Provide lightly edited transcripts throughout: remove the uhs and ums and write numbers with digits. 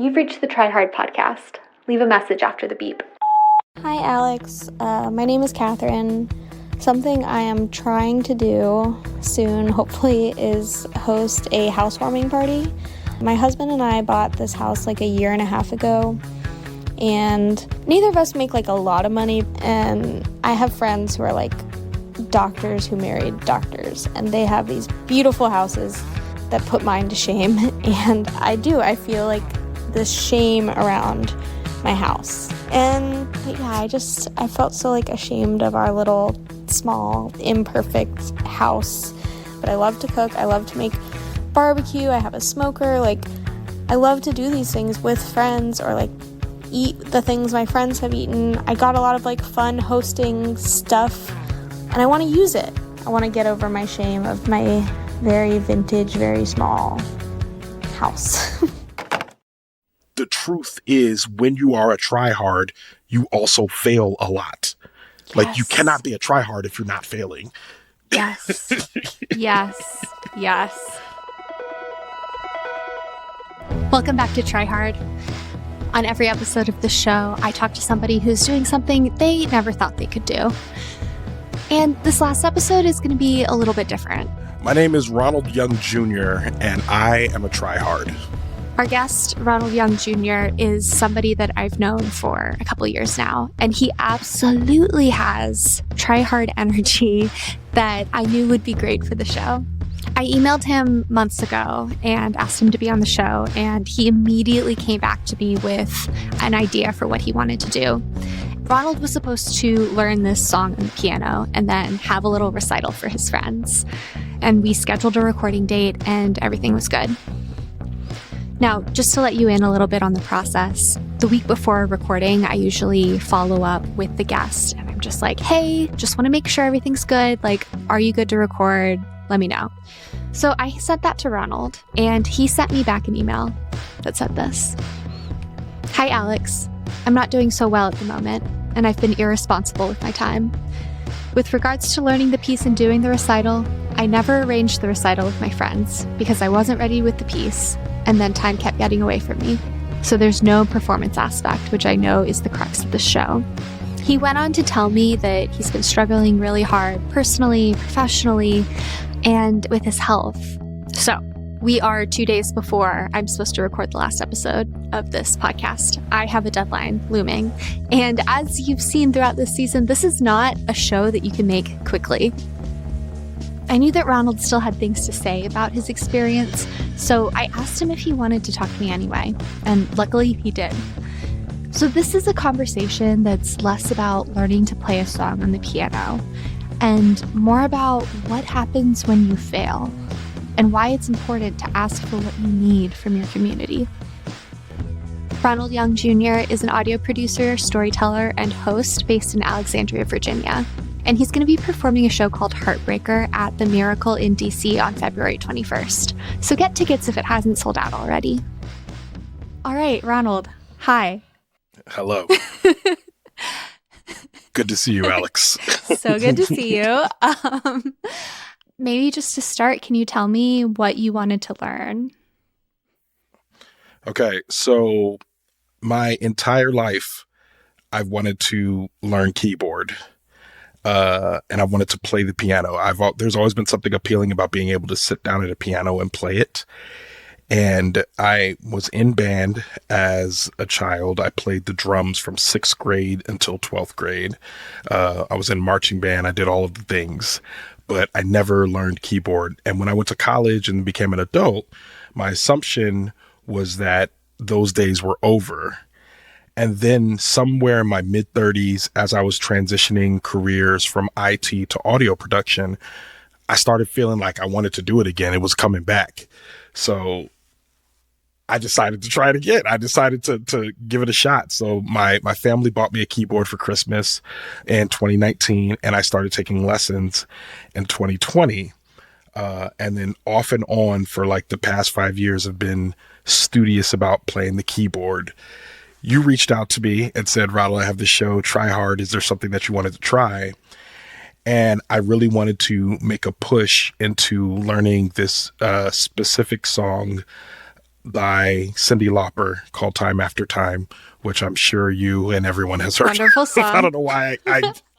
You've reached the Try Hard podcast. Leave a message after the beep. Hi, Alex. My name is Catherine. Something I am trying to do soon, hopefully, is host a housewarming party. My husband and I bought this house like a year and a half ago, and neither of us make like a lot of money, and I have friends who are like doctors who married doctors, and they have these beautiful houses that put mine to shame, and I feel like this shame around my house. And yeah, I felt so like ashamed of our little small imperfect house. But I love to cook, I love to make barbecue, I have a smoker, like I love to do these things with friends or like eat the things my friends have eaten. I got a lot of like fun hosting stuff and I want to use it. I want to get over my shame of my very vintage, very small house. The truth is, when you are a tryhard, you also fail a lot. Yes. Like, you cannot be a tryhard if you're not failing. Yes. Yes. Yes. Welcome back to Try Hard. On every episode of the show, I talk to somebody who's doing something they never thought they could do. And this last episode is going to be a little bit different. My name is Ronald Young Jr., and I am a tryhard. Our guest, Ronald Young Jr., is somebody that I've known for a couple years now, and he absolutely has try-hard energy that I knew would be great for the show. I emailed him months ago and asked him to be on the show, and he immediately came back to me with an idea for what he wanted to do. Ronald was supposed to learn this song on the piano and then have a little recital for his friends. And we scheduled a recording date, and everything was good. Now, just to let you in a little bit on the process, the week before a recording, I usually follow up with the guest, and I'm just like, hey, just want to make sure everything's good. Like, are you good to record? Let me know. So I sent that to Ronald, and he sent me back an email that said this. Hi, Alex. I'm not doing so well at the moment, and I've been irresponsible with my time. With regards to learning the piece and doing the recital, I never arranged the recital with my friends because I wasn't ready with the piece, and then time kept getting away from me. So there's no performance aspect, which I know is the crux of the show. He went on to tell me that he's been struggling really hard personally, professionally, and with his health. So we are 2 days before I'm supposed to record the last episode of this podcast. I have a deadline looming. And as you've seen throughout this season, this is not a show that you can make quickly. I knew that Ronald still had things to say about his experience, so I asked him if he wanted to talk to me anyway, and luckily he did. So this is a conversation that's less about learning to play a song on the piano, and more about what happens when you fail, and why it's important to ask for what you need from your community. Ronald Young Jr. is an audio producer, storyteller, and host based in Alexandria, Virginia. And he's going to be performing a show called Heartbreaker at the Miracle in DC on February 21st. So get tickets if it hasn't sold out already. All right, Ronald. Hi. Hello. Good to see you, Alex. So good to see you. Maybe just to start, can you tell me what you wanted to learn? Okay, so my entire life, I've wanted to learn keyboard. And I wanted to play the piano. There's always been something appealing about being able to sit down at a piano and play it. And I was in band as a child. I played the drums from 6th grade until 12th grade. I was in marching band. I did all of the things, but I never learned keyboard. And when I went to college and became an adult, my assumption was that those days were over. And then somewhere in my mid-30s, as I was transitioning careers from IT to audio production, I started feeling like I wanted to do it again. It was coming back. So I decided to try it again. I decided to give it a shot. So my family bought me a keyboard for Christmas in 2019, and I started taking lessons in 2020. And then off and on for like the past 5 years, I've been studious about playing the keyboard. You reached out to me and said, Ronald, I have this show, Try Hard. Is there something that you wanted to try? And I really wanted to make a push into learning this specific song by Cyndi Lauper called Time After Time, which I'm sure you and everyone has heard. Wonderful song. I don't know why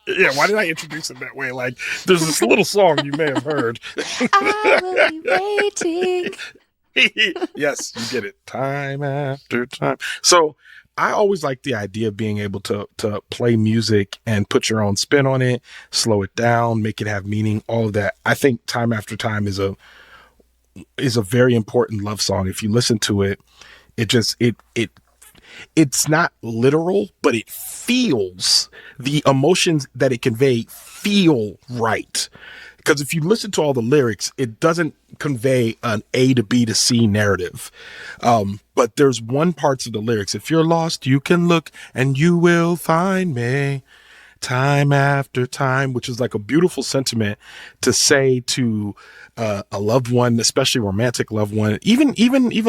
yeah, why did I introduce it that way? Like, there's this little song you may have heard. I will be waiting. Yes, you get it. Time after time. So I always like the idea of being able to play music and put your own spin on it, slow it down, make it have meaning, all of that. I think Time After Time is a very important love song. If you listen to it, it's not literal, but it feels, the emotions that it convey feel right. Because if you listen to all the lyrics, it doesn't convey an A to B to C narrative. But there's one parts of the lyrics. If you're lost, you can look and you will find me. Time after time, which is like a beautiful sentiment to say to a loved one, especially romantic loved one, even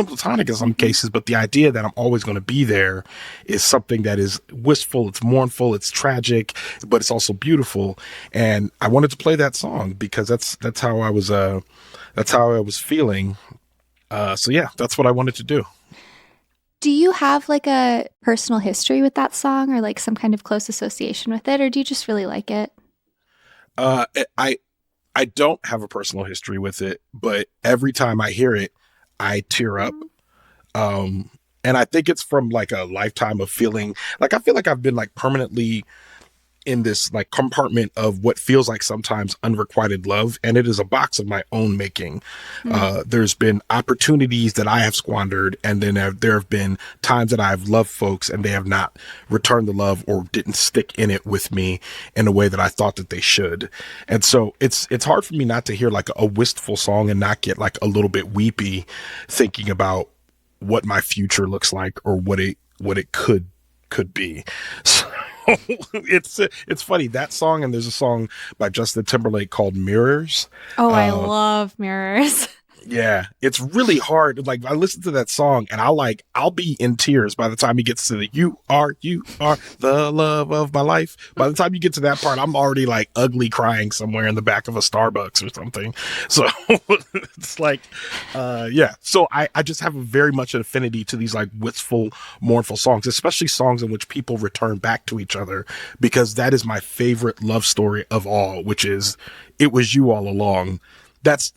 platonic in some cases. But the idea that I'm always going to be there is something that is wistful, it's mournful, it's tragic, but it's also beautiful. And I wanted to play that song because that's how I was feeling. So yeah, that's what I wanted to do. Do you have like a personal history with that song or like some kind of close association with it, or do you just really like it? I don't have a personal history with it, but every time I hear it, I tear up. And I think it's from like a lifetime of feeling like, I feel like I've been like permanently in this like compartment of what feels like sometimes unrequited love. And it is a box of my own making. There's been opportunities that I have squandered. And then there have been times that I've loved folks and they have not returned the love or didn't stick in it with me in a way that I thought that they should. And so it's hard for me not to hear like a wistful song and not get like a little bit weepy thinking about what my future looks like or what it could be. So it's funny, that song, and there's a song by Justin Timberlake called Mirrors. Oh, I love Mirrors. Yeah, it's really hard. Like, I listen to that song and I'll be in tears by the time he gets to the you are the love of my life. By the time you get to that part, I'm already like ugly crying somewhere in the back of a Starbucks or something. So it's like, yeah. So I just have a very much an affinity to these like wistful, mournful songs, especially songs in which people return back to each other, because that is my favorite love story of all, which is It Was You All Along. That's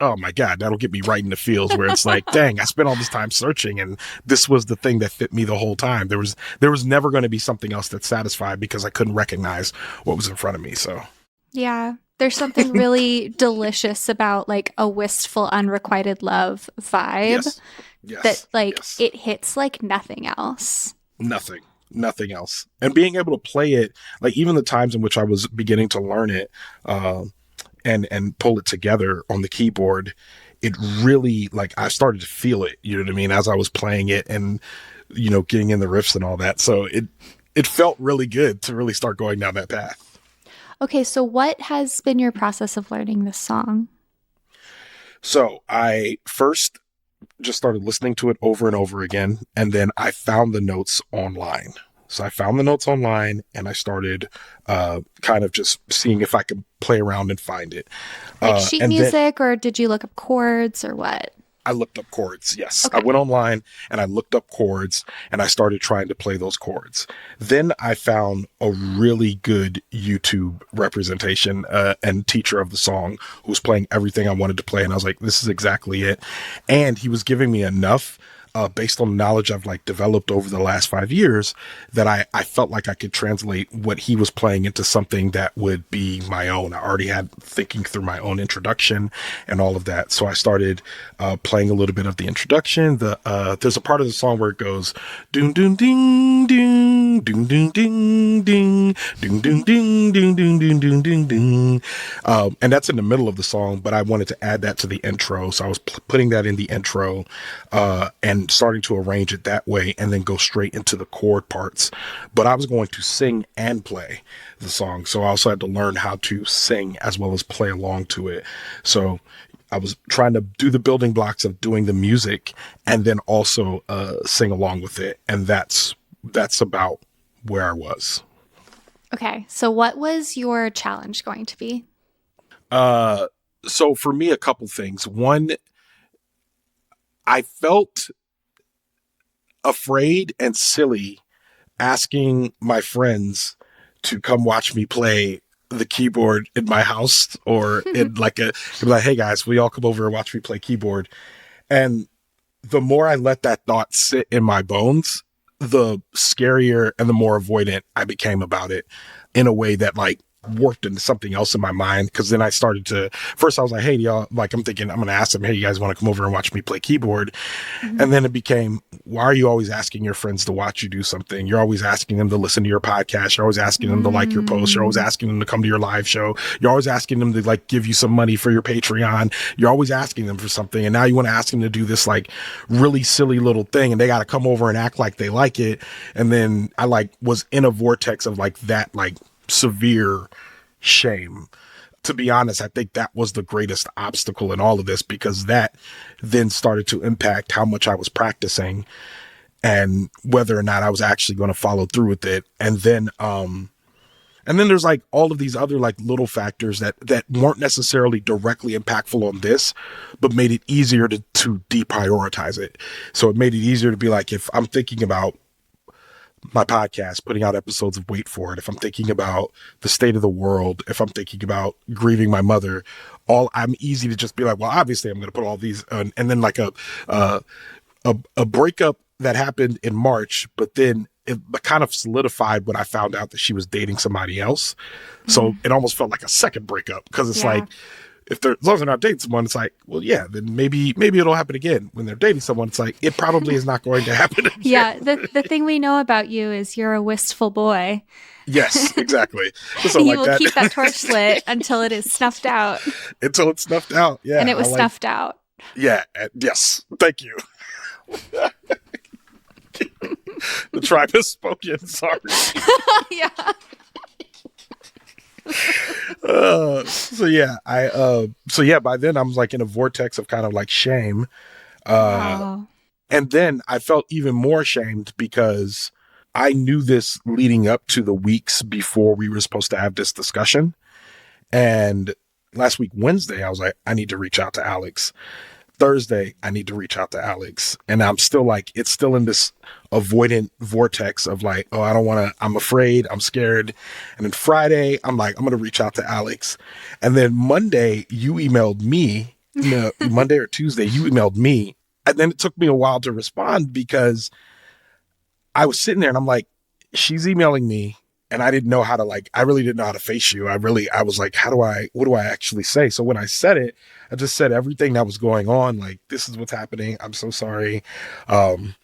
oh my God, that'll get me right in the feels where it's like, dang, I spent all this time searching and this was the thing that fit me the whole time. There was never going to be something else that satisfied because I couldn't recognize what was in front of me. So yeah, there's something really delicious about like a wistful, unrequited love vibe. Yes. That like it hits like nothing else. Nothing else. And being able to play it, like even the times in which I was beginning to learn it, and pull it together on the keyboard, it really, like, I started to feel it, you know what I mean, as I was playing it and, you know, getting in the riffs and all that. So it felt really good to really start going down that path. Okay, so what has been your process of learning this song? So I first just started listening to it over and over again, and then I found the notes online. So I found the notes online and I started kind of just seeing if I could play around and find it. Like sheet music, or did you look up chords or what? I looked up chords, yes. Okay. I went online and I looked up chords and I started trying to play those chords. Then I found a really good YouTube representation and teacher of the song who was playing everything I wanted to play. And I was like, this is exactly it. And he was giving me enough based on the knowledge I've like developed over the last 5 years that I felt like I could translate what he was playing into something that would be my own. I already had thinking through my own introduction and all of that. So I started playing a little bit of the introduction. There's a part of the song where it goes doom doom ding ding doom doom ding ding doom doom ding ding ding ding ding ding ding, and that's in the middle of the song, but I wanted to add that to the intro, so I was putting that in the intro and starting to arrange it that way and then go straight into the chord parts. But I was going to sing and play the song, so I also had to learn how to sing as well as play along to it. So I was trying to do the building blocks of doing the music and then also sing along with it, and that's about where I was. Okay, so what was your challenge going to be? So for me, a couple things. One, I felt afraid and silly asking my friends to come watch me play the keyboard in my house or in like hey guys, will you all come over and watch me play keyboard? And the more I let that thought sit in my bones, the scarier and the more avoidant I became about it, in a way that like warped into something else in my mind. Cause then I started to, first I was like, hey y'all, like I'm thinking I'm going to ask them, hey, you guys want to come over and watch me play keyboard? Mm-hmm. And then it became, why are you always asking your friends to watch you do something? You're always asking them to listen to your podcast. You're always asking them to like your post. You're always asking them to come to your live show. You're always asking them to like give you some money for your Patreon. You're always asking them for something. And now you want to ask them to do this like really silly little thing, and they got to come over and act like they like it. And then I like was in a vortex of like that, like severe shame. To be honest, I think that was the greatest obstacle in all of this, because that then started to impact how much I was practicing and whether or not I was actually going to follow through with it. And then there's like all of these other like little factors that weren't necessarily directly impactful on this, but made it easier to deprioritize it. So it made it easier to be like, if I'm thinking about my podcast, putting out episodes of Wait For It, if I'm thinking about the state of the world, if I'm thinking about grieving my mother, I'm easy to just be like, well, obviously I'm going to put all these on. And then like a breakup that happened in March, but then it kind of solidified when I found out that she was dating somebody else. So it almost felt like a second breakup, because it's like, as long as they're not dating someone, it's like, well, yeah, then maybe it'll happen again. When they're dating someone, it's like, it probably is not going to happen again. Yeah, the thing we know about you is you're a wistful boy. Yes, exactly. So you like will keep that torch lit until it is snuffed out. Until it's snuffed out, yeah. And it was snuffed out. Yeah, yes, thank you. The tribe has spoken, sorry. Yeah. By then I was like in a vortex of kind of like shame. Wow. And then I felt even more shamed because I knew this leading up to the weeks before we were supposed to have this discussion. And last week, Wednesday, I was like, I need to reach out to Alex. Thursday, I need to reach out to Alex. And I'm still like, it's still in this avoidant vortex of like, oh, I don't want to, I'm afraid, I'm scared. And then Friday, I'm like, I'm going to reach out to Alex. And then Monday, you emailed me, Monday or Tuesday, you emailed me. And then it took me a while to respond, because I was sitting there and I'm like, she's emailing me. And I didn't know how to I really didn't know how to face you. I was like, what do I actually say? So when I said it, I just said everything that was going on. Like, this is what's happening. I'm so sorry. In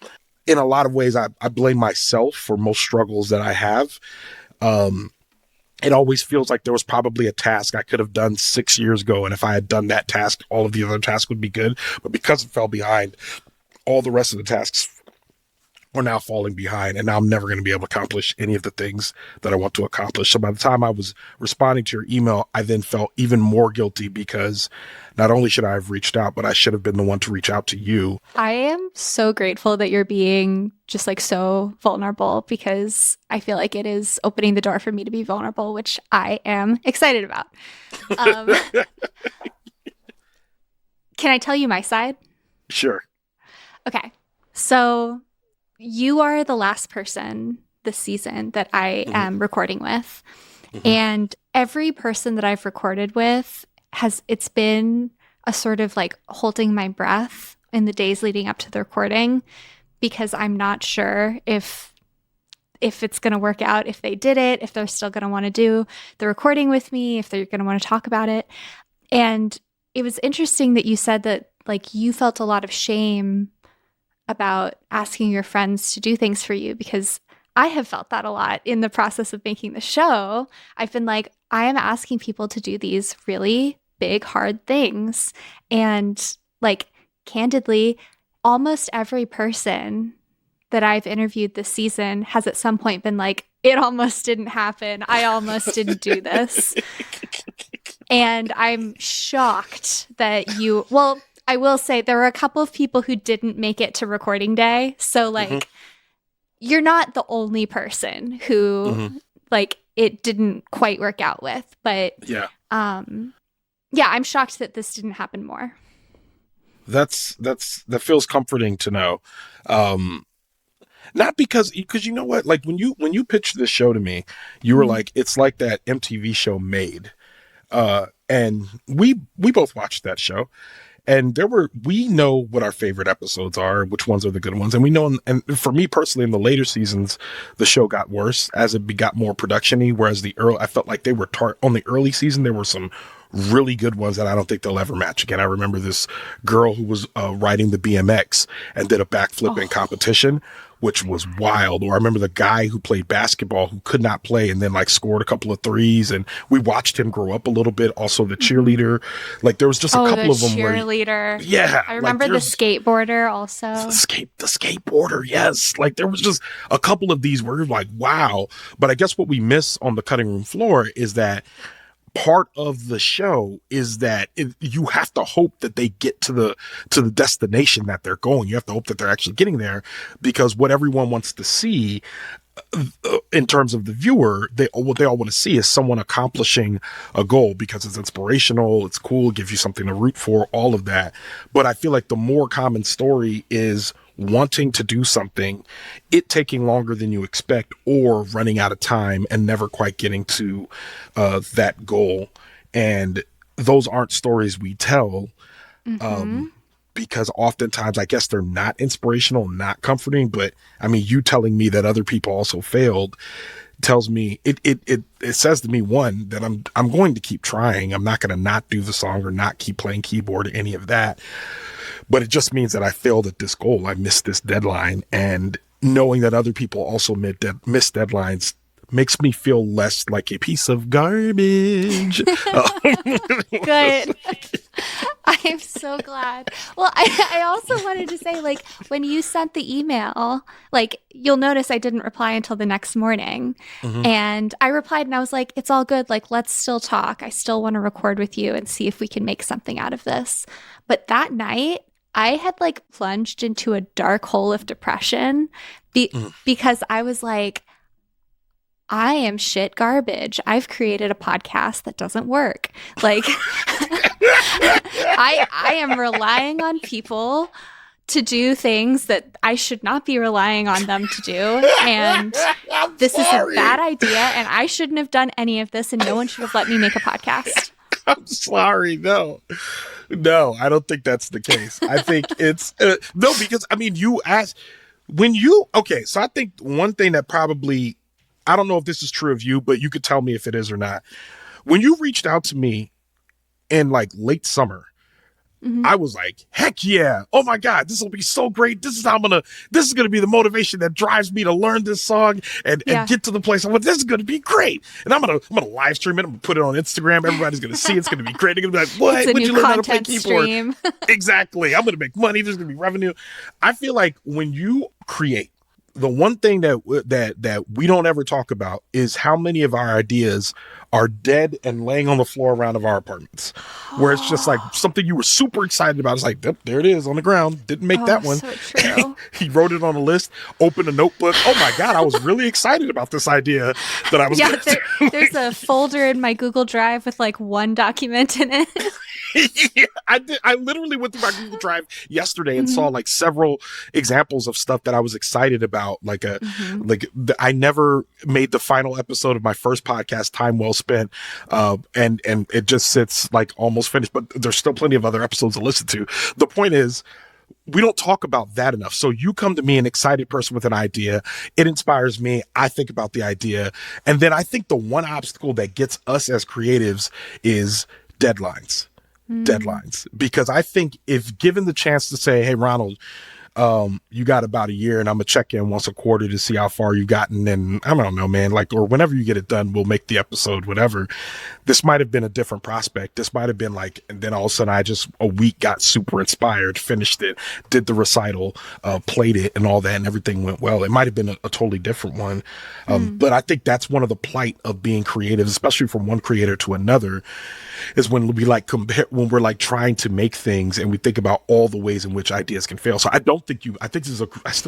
a lot of ways, I blame myself for most struggles that I have. It always feels like there was probably a task I could have done 6 years ago. And if I had done that task, all of the other tasks would be good. But because it fell behind, all the rest of the tasks are now falling behind, and now I'm never going to be able to accomplish any of the things that I want to accomplish. So by the time I was responding to your email, I then felt even more guilty, because not only should I have reached out, but I should have been the one to reach out to you. I am so grateful that you're being just like so vulnerable, because I feel like it is opening the door for me to be vulnerable, which I am excited about. Can I tell you my side? Sure. Okay. So you are the last person this season that I am recording with. And every person that I've recorded with it's been a sort of like holding my breath in the days leading up to the recording, because I'm not sure if it's going to work out, if they did it, if they're still going to want to do the recording with me, if they're going to want to talk about it. And it was interesting that you said that like you felt a lot of shame about asking your friends to do things for you, because I have felt that a lot in the process of making the show. I've been like, I am asking people to do these really big, hard things. And like, candidly, almost every person that I've interviewed this season has at some point been like, it almost didn't happen. I almost didn't do this. And I'm shocked that I will say there were a couple of people who didn't make it to recording day. So like, you're not the only person who like it didn't quite work out with, but I'm shocked that this didn't happen more. that feels comforting to know. Not because you know what, like when you pitched this show to me, you were like, it's like that MTV show Made. And we both watched that show, and we know what our favorite episodes are, which ones are the good ones. And we know, and for me personally, in the later seasons, the show got worse as it got more production-y, whereas I felt like they were on the early season, there were some really good ones that I don't think they'll ever match again. I remember this girl who was riding the BMX and did a backflip in competition, which was wild. Or I remember the guy who played basketball who could not play and then like scored a couple of threes, and we watched him grow up a little bit. Also the cheerleader, like there was just a couple of them cheerleader. Yeah, I remember the skateboarder also. The skateboarder, yes. Like there was just a couple of these where you're like, wow. But I guess what we miss on the cutting room floor is that part of the show is that you have to hope that they get to the destination that they're going. You have to hope that they're actually getting there, because what everyone wants to see in terms of the viewer, what they all want to see is someone accomplishing a goal, because it's inspirational, it's cool, it gives you something to root for, all of that. But I feel like the more common story is wanting to do something, it taking longer than you expect, or running out of time and never quite getting to that goal. And those aren't stories we tell, because oftentimes I guess they're not inspirational, not comforting. But I mean, you telling me that other people also failed tells me it says to me, one, that I'm going to keep trying. I'm not going to not do the song or not keep playing keyboard or any of that. But it just means that I failed at this goal. I missed this deadline. And knowing that other people also miss deadlines makes me feel less like a piece of garbage. Good. I'm so glad. Well, I also wanted to say, like, when you sent the email, like, you'll notice I didn't reply until the next morning. And I replied and I was like, it's all good. Like, let's still talk. I still want to record with you and see if we can make something out of this. But that night, I had like plunged into a dark hole of depression because I was like, I am shit garbage. I've created a podcast that doesn't work. Like, I am relying on people to do things that I should not be relying on them to do. And this is a bad idea. And I shouldn't have done any of this. And no one should have let me make a podcast. I'm sorry. No, I don't think that's the case. I think it's no, because I mean, you asked okay. So I think one thing that probably, I don't know if this is true of you, but you could tell me if it is or not. When you reached out to me in like late summer, I was like, heck yeah. Oh my God, this will be so great. This is going to be the motivation that drives me to learn this song and get to the place. I'm like, this is going to be great. And I'm going to live stream it. I'm going to put it on Instagram. Everybody's going to see it. It's going to be great. They're going to be like, what? When'd you learn how to play keyboard? Stream. Exactly. I'm going to make money. There's going to be revenue. I feel like when you create, the one thing that we don't ever talk about is how many of our ideas are dead and laying on the floor around of our apartments, where it's just like something you were super excited about. It's like, there it is on the ground. Didn't make that one. So true. He wrote it on a list, opened a notebook. Oh my God, I was really excited about this idea that I was. Yeah, there's a folder in my Google Drive with like one document in it. Yeah, I did. I literally went through my Google Drive yesterday and saw like several examples of stuff that I was excited about. Like I never made the final episode of my first podcast, Time Well Spent, and it just sits like almost finished. But there's still plenty of other episodes to listen to. The point is, we don't talk about that enough. So you come to me, an excited person with an idea. It inspires me. I think about the idea, and then I think the one obstacle that gets us as creatives is deadlines. Because I think if given the chance to say, hey, Ronald, you got about a year and I'm gonna check in once a quarter to see how far you've gotten, and I don't know, man, like, or whenever you get it done, we'll make the episode, whatever. This might have been a different prospect. This might have been like, and then all of a sudden I just a week got super inspired, finished it, did the recital, played it and all that, and everything went well. It might have been a totally different one. But I think that's one of the plight of being creative, especially from one creator to another, is when we like compare, when we're like trying to make things and we think about all the ways in which ideas can fail. So I still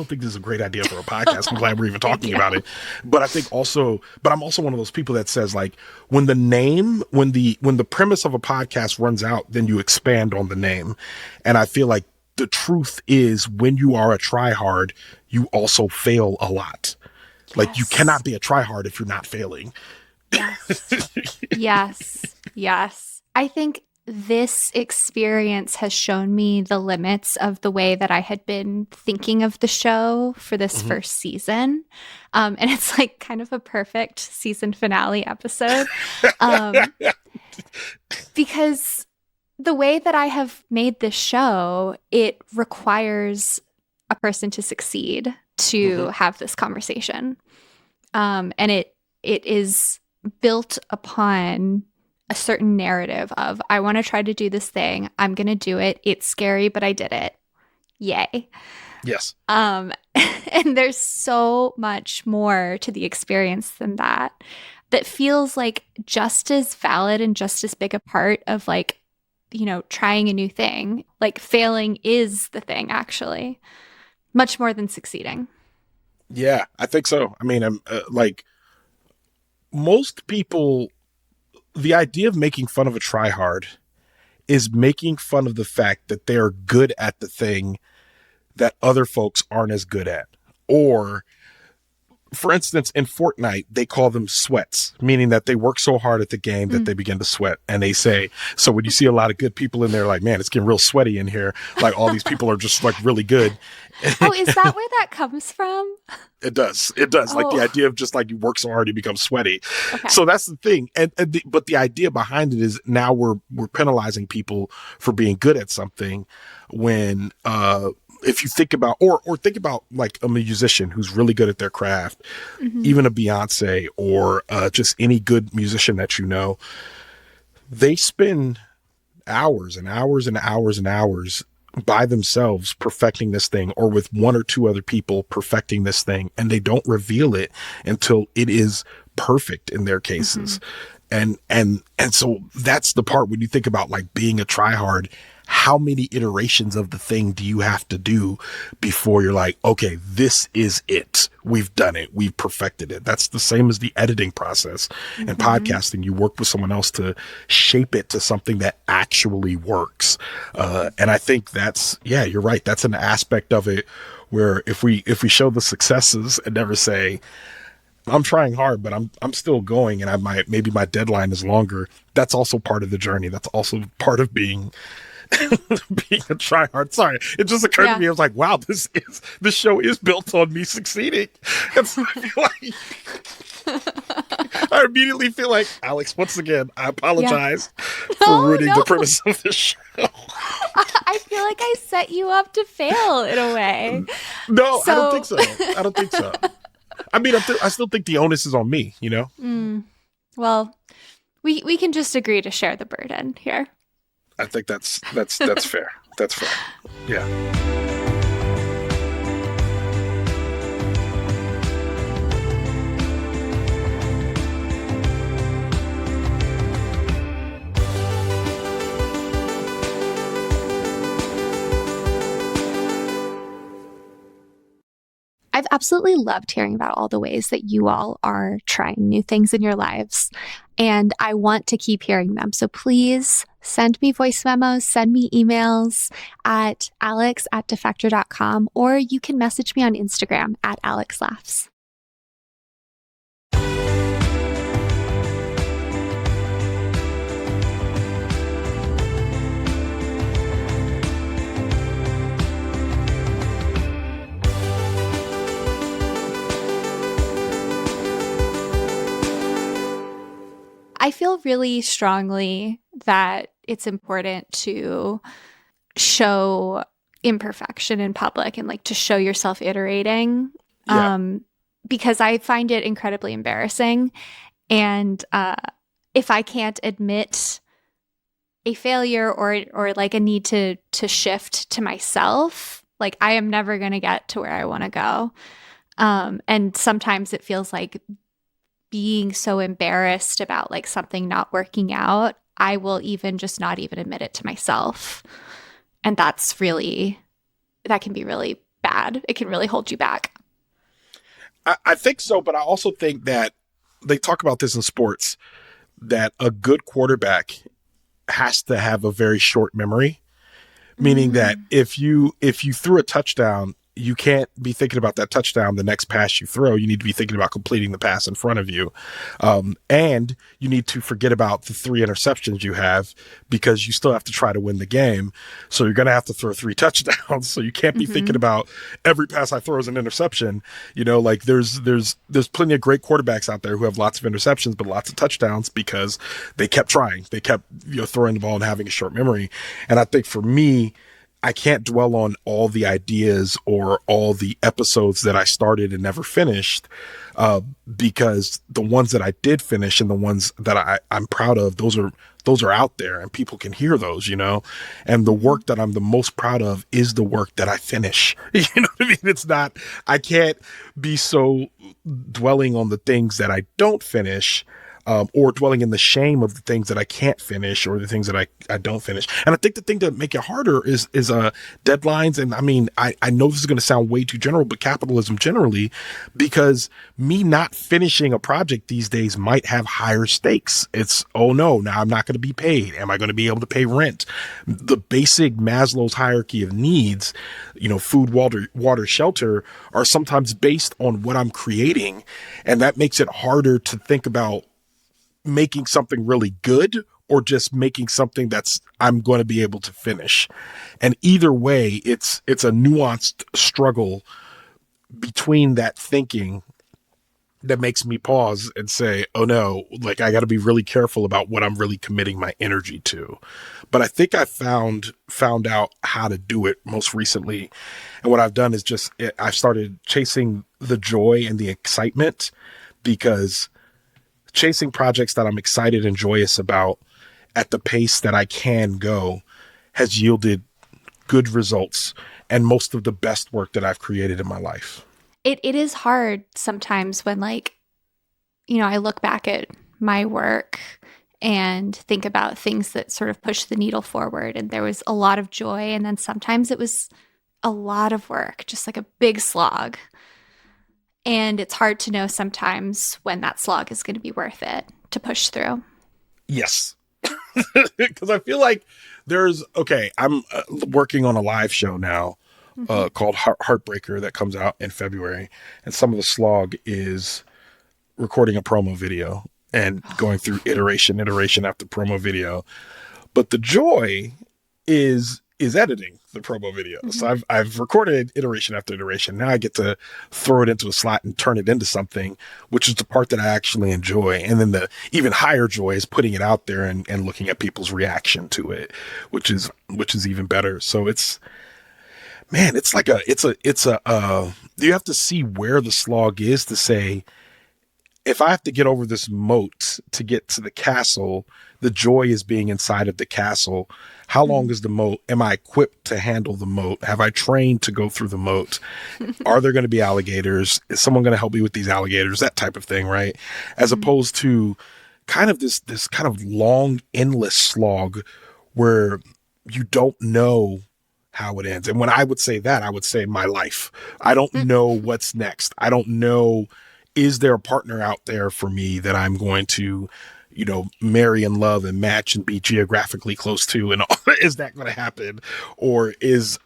think this is a great idea for a podcast. I'm glad we're even talking about it. But I'm also one of those people that says, like, when the premise of a podcast runs out, then you expand on the name. And I feel like the truth is, when you are a tryhard, you also fail a lot. Like, you cannot be a tryhard if you're not failing. Yes. Yes. I think this experience has shown me the limits of the way that I had been thinking of the show for this first season. And it's like kind of a perfect season finale episode. Because the way that I have made this show, it requires a person to succeed to have this conversation. And it is built upon a certain narrative of, I want to try to do this thing. I'm going to do it. It's scary, but I did it. Yay. Yes. And there's so much more to the experience than that feels like just as valid and just as big a part of, like, you know, trying a new thing. Like, failing is the thing, actually, much more than succeeding. Yeah, I think so. I mean, like, most people, the idea of making fun of a tryhard is making fun of the fact that they're good at the thing that other folks aren't as good at. Or, for instance, in Fortnite, they call them sweats, meaning that they work so hard at the game that they begin to sweat. And they say, so when you see a lot of good people in there, like, man, it's getting real sweaty in here. Like, all these people are just, like, really good. Oh, is that where that comes from? It does. It does. Like, the idea of just, like, you work so hard, you become sweaty. Okay. So that's the thing. But the idea behind it is, now we're penalizing people for being good at something, when, if you think about, or think about, like, a musician who's really good at their craft, even a Beyonce, or just any good musician that you know, they spend hours and hours and hours and hours by themselves perfecting this thing, or with one or two other people perfecting this thing, and they don't reveal it until it is perfect in their cases. And so that's the part when you think about, like, being a tryhard. How many iterations of the thing do you have to do before you're like, okay, this is it. We've done it. We've perfected it. That's the same as the editing process. In podcasting, you work with someone else to shape it to something that actually works. And I think that's, yeah, you're right. That's an aspect of it where if we show the successes and never say, I'm trying hard, but I'm still going, and maybe my deadline is longer. That's also part of the journey. That's also part of being a tryhard. Sorry, it just occurred to me. I was like, wow, this show is built on me succeeding. And so I feel like I immediately feel like, Alex, once again, I apologize for ruining the premise of this show. I feel like I set you up to fail in a way. No, I don't think so. I don't think so. I mean, I still think the onus is on me, you know? Well, we can just agree to share the burden here. I think that's fair. That's fair. Yeah. I've absolutely loved hearing about all the ways that you all are trying new things in your lives, and I want to keep hearing them. So please send me voice memos, send me emails at alex@defector.com, or you can message me on Instagram at alexlaughs. I feel really strongly that it's important to show imperfection in public and, like, to show yourself iterating, because I find it incredibly embarrassing. And if I can't admit a failure or like a need to shift to myself, like, I am never going to get to where I want to go. And sometimes it feels like being so embarrassed about, like, something not working out, I will even just not even admit it to myself. And that can be really bad. It can really hold you back. I think so, but I also think that they talk about this in sports, that a good quarterback has to have a very short memory, meaning that if you threw a touchdown, you can't be thinking about that touchdown the next pass you throw. You need to be thinking about completing the pass in front of you. And you need to forget about the 3 interceptions you have, because you still have to try to win the game. So you're going to have to throw 3 touchdowns. So you can't be thinking about every pass I throw is an interception. You know, like there's plenty of great quarterbacks out there who have lots of interceptions, but lots of touchdowns because they kept trying. They kept, throwing the ball and having a short memory. And I think for me, I can't dwell on all the ideas or all the episodes that I started and never finished, because the ones that I did finish and the ones that I'm proud of, those are out there and people can hear those, and the work that I'm the most proud of is the work that I finish. You know what I mean? It's not, I can't be so dwelling on the things that I don't finish, or dwelling in the shame of the things that I can't finish or the things that I don't finish. And I think the thing to make it harder is deadlines. And I mean, I know this is going to sound way too general, but capitalism generally, because me not finishing a project these days might have higher stakes. It's, oh no, now I'm not going to be paid. Am I going to be able to pay rent? The basic Maslow's hierarchy of needs, food, water, shelter, are sometimes based on what I'm creating. And that makes it harder to think about making something really good or just making something that's I'm going to be able to finish. And either way, it's a nuanced struggle between that thinking that makes me pause and say, oh no, like I got to be really careful about what I'm really committing my energy to. But I think I found out how to do it most recently. And what I've done is I've started chasing the joy and the excitement, because chasing projects that I'm excited and joyous about at the pace that I can go has yielded good results and most of the best work that I've created in my life. It is hard sometimes when, I look back at my work and think about things that sort of push the needle forward, and there was a lot of joy, and then sometimes it was a lot of work, just like a big slog. And it's hard to know sometimes when that slog is going to be worth it to push through. Yes. Because I feel like I'm working on a live show now called Heartbreaker that comes out in February. And some of the slog is recording a promo video and going through iteration after promo video. But the joy is editing the promo video. So I've recorded iteration after iteration. Now I get to throw it into a slot and turn it into something, which is the part that I actually enjoy. And then the even higher joy is putting it out there and looking at people's reaction to it, which is even better. So it's like you have to see where the slog is to say, if I have to get over this moat to get to the castle, the joy is being inside of the castle. How long is the moat? Am I equipped to handle the moat? Have I trained to go through the moat? Are there going to be alligators? Is someone going to help me with these alligators? That type of thing, right? As opposed to kind of this kind of long, endless slog where you don't know how it ends. And when I would say that, I would say my life. I don't know what's next. I don't know, is there a partner out there for me that I'm going to marry and love and match and be geographically close to, and is that going to happen, or is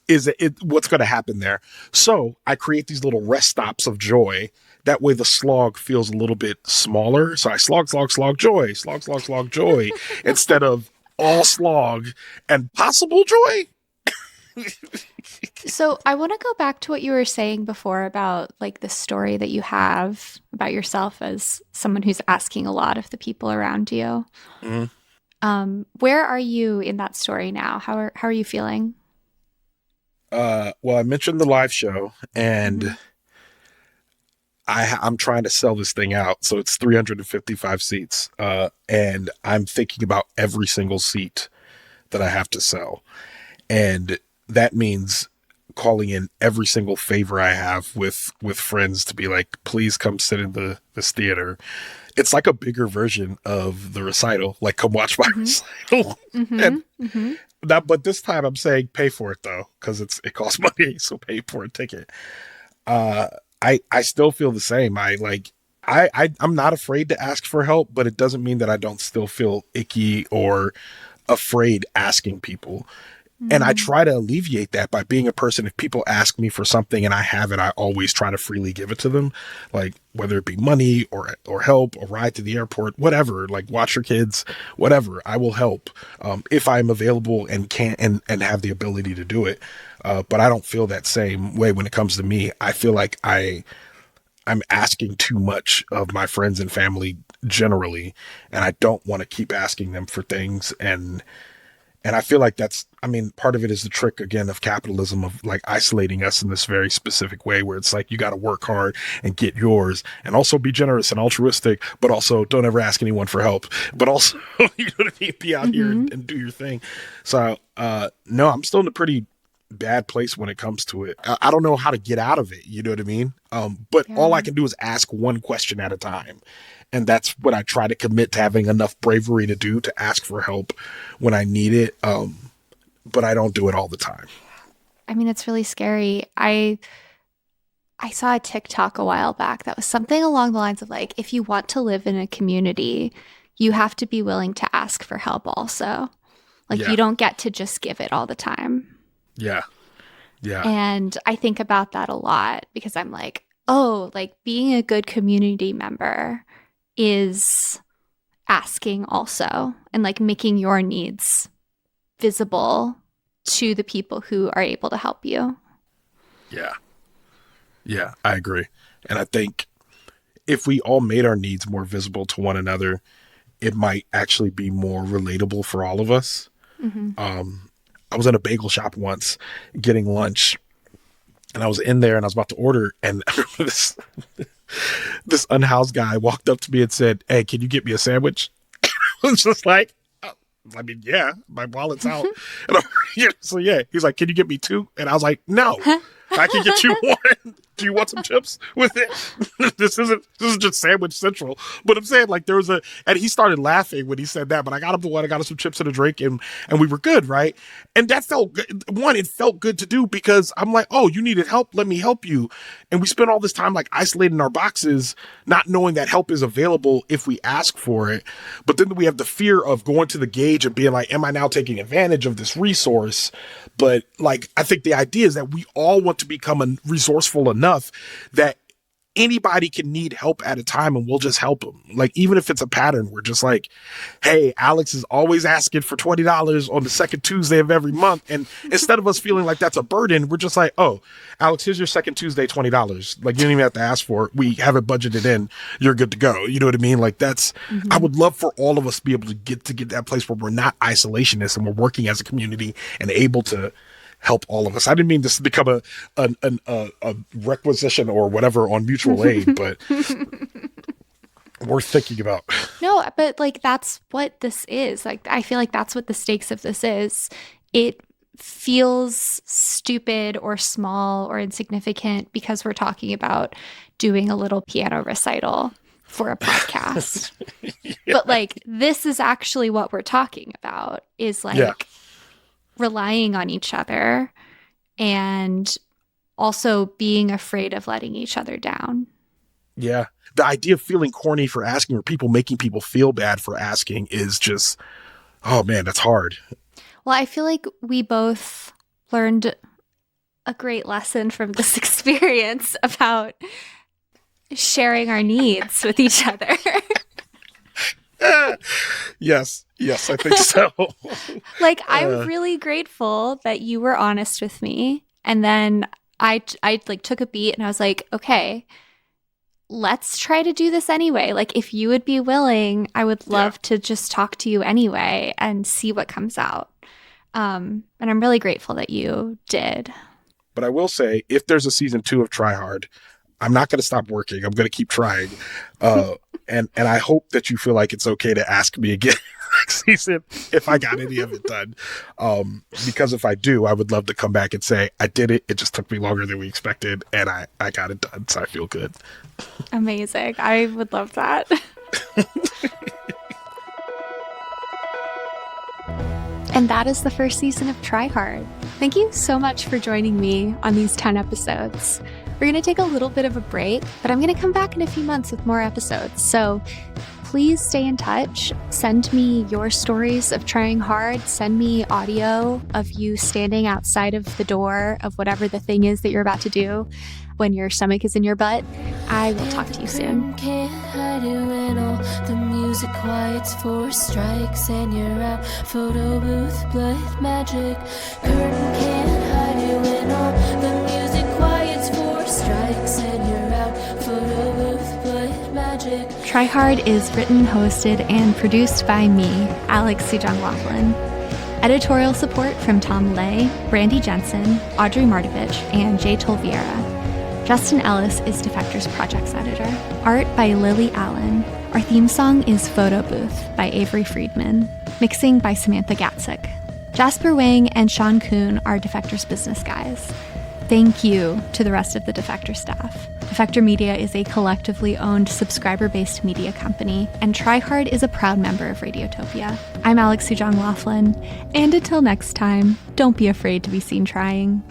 it what's going to happen there? So I create these little rest stops of joy. That way the slog feels a little bit smaller. So I slog, joy, slog, joy, instead of all slog and possible joy. So I want to go back to what you were saying before about the story that you have about yourself as someone who's asking a lot of the people around you. Mm-hmm. Where are you in that story now? How are you feeling? Well, I mentioned the live show, and I'm trying to sell this thing out. So it's 355 seats. And I'm thinking about every single seat that I have to sell. And that means calling in every single favor I have with friends to be like, please come sit in this theater. It's like a bigger version of the recital, like come watch my recital. But this time I'm saying pay for it though, because it costs money, so pay for a ticket. I still feel the same. I'm not afraid to ask for help, but it doesn't mean that I don't still feel icky or afraid asking people. And I try to alleviate that by being a person. If people ask me for something and I have it, I always try to freely give it to them. Like whether it be money or help or ride to the airport, whatever, like watch your kids, whatever, I will help if I'm available and can and have the ability to do it. But I don't feel that same way when it comes to me. I feel like I'm asking too much of my friends and family generally, and I don't want to keep asking them for things. And I feel like part of it is the trick, again, of capitalism, of like isolating us in this very specific way where it's like, you got to work hard and get yours and also be generous and altruistic, but also don't ever ask anyone for help, but also, you know what I mean? Be out here and do your thing. So, no, I'm still in a pretty bad place when it comes to it. I don't know how to get out of it. You know what I mean? But all I can do is ask one question at a time. And that's what I try to commit to having enough bravery to do, to ask for help when I need it. But I don't do it all the time. I mean, it's really scary. I saw a TikTok a while back that was something along the lines of like, if you want to live in a community, you have to be willing to ask for help also. Like you don't get to just give it all the time. Yeah. Yeah. And I think about that a lot because I'm like, oh, like being a good community member is asking also and like making your needs visible to the people who are able to help you. Yeah. Yeah, I agree. And I think if we all made our needs more visible to one another, it might actually be more relatable for all of us. I was in a bagel shop once getting lunch, and I was in there and I was about to order, and this unhoused guy walked up to me and said, "Hey, can you get me a sandwich?" I was just like, I mean, yeah, my wallet's out. And so yeah, he's like, "Can you get me two?" And I was like, "No, I can get you one. Do you want some chips with it?" This isn't just Sandwich Central. But I'm saying, like, and he started laughing when he said that, but I got him the one, I got him some chips and a drink, and we were good, right? And that felt good. One, it felt good to do because I'm like, oh, you needed help, let me help you. And we spent all this time like isolating our boxes, not knowing that help is available if we ask for it. But then we have the fear of going to the gauge and being like, am I now taking advantage of this resource? But like, I think the idea is that we all want to become resourceful enough that anybody can need help at a time and we'll just help them. Like, even if it's a pattern, we're just like, hey, Alex is always asking for $20 on the second Tuesday of every month. And instead of us feeling like that's a burden, we're just like, oh, Alex, here's your second Tuesday, $20. Like, you don't even have to ask for it. We have it budgeted in. You're good to go. You know what I mean? Like, that's, I would love for all of us to be able to get that place where we're not isolationists and we're working as a community and able to help all of us. I didn't mean this to become a requisition or whatever on mutual aid, but worth thinking about. No, but like that's what this is. Like I feel like that's what the stakes of this is. It feels stupid or small or insignificant because we're talking about doing a little piano recital for a podcast. But like this is actually what we're talking about is like relying on each other and also being afraid of letting each other down. Yeah. The idea of feeling corny for asking or people making people feel bad for asking is just, oh man, that's hard. Well, I feel like we both learned a great lesson from this experience about sharing our needs with each other. Yes, I think so. Like, I'm really grateful that you were honest with me. And then I like took a beat and I was like, okay, let's try to do this anyway. Like, if you would be willing, I would love to just talk to you anyway and see what comes out. And I'm really grateful that you did. But I will say, if there's a season 2 of Try Hard, I'm not going to stop working. I'm going to keep trying. And I hope that you feel like it's okay to ask me again. next season if I got any of it done. Because if I do, I would love to come back and say, I did it. It just took me longer than we expected, and I got it done, so I feel good. Amazing. I would love that. And that is the first season of Try Hard. Thank you so much for joining me on these 10 episodes. We're going to take a little bit of a break, but I'm going to come back in a few months with more episodes. So please stay in touch. Send me your stories of trying hard. Send me audio of you standing outside of the door of whatever the thing is that you're about to do when your stomach is in your butt. I will talk to you soon. Can't hide it when all the music quiets, 4 strikes and you're out. Photo booth, blood magic. Curtain can't hide it when all the music quiets, 4 strikes and you're out. Photo booth, blood magic. Try Hard is written, hosted, and produced by me, Alex Sujong Laughlin. Editorial support from Tom Lay, Brandy Jensen, Audrey Mardavich, and Jae Towle Vieira. Justin Ellis is Defector's projects editor. Art by Lille Allen. Our theme song is Photo Booth by Avery Friedman. Mixing by Samantha Gattsek. Jasper Wang and Sean Kuhn are Defector's business guys. Thank you to the rest of the Defector staff. Defector Media is a collectively owned, subscriber-based media company, and Try Hard is a proud member of Radiotopia. I'm Alex Sujong Laughlin, and until next time, don't be afraid to be seen trying.